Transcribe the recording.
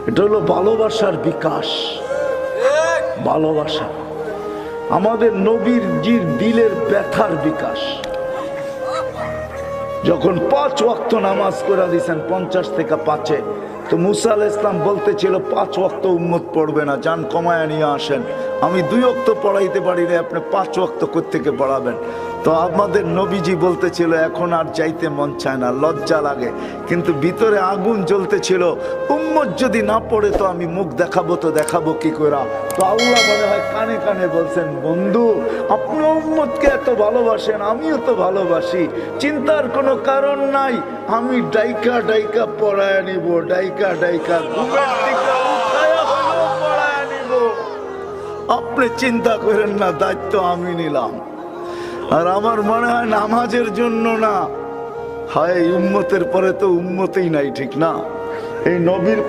এটা হলো ভালোবাসার বিকাশ। ভালোবাসা আমাদের নবীর জির দিলের ব্যথার বিকাশ। যখন 5 ওয়াক্ত নামাজ করে দিয়েছেন 50 থেকে 5-এ, তো মুসা আলাইহিস সালাম বলতেছিল 5 ওয়াক্ত উম্মত পড়বে না, যান কমায়া নিয়ে আসেন, আমি 2 ওয়াক্ত পড়াইতে পারি না, আপনি 5 ওয়াক্ত কোত্থেকে পড়াবেন। তো আমাদের নবীজি বলতেছিল এখন আর যাইতে মন চায় না, লজ্জা লাগে, কিন্তু ভিতরে আগুন জ্বলতেছিল, উম্মত যদি না পড়ে তো আমি মুখ দেখাবো, তো দেখাবো কি করে। তো আল্লাহ মনে হয় কানে কানে বলছেন, বন্ধু আপনি উম্মতকে এত ভালোবাসেন, আমিও তো ভালোবাসি, চিন্তার কোনো কারণ নাই, আমি ডাইকা ডাইকা পড়ায় নিব, ডাইকা ডাইকা ঘুমের দিকে উঠায়া হলেও পড়ায় নিব, আপনি চিন্তা করেন না, দায়িত্ব আমি নিলাম। আর আমার মনে হয় নামাজের জন্য না, হয় উম্মতের পরে তো উম্মতেই নাই, ঠিক না? এই নবীর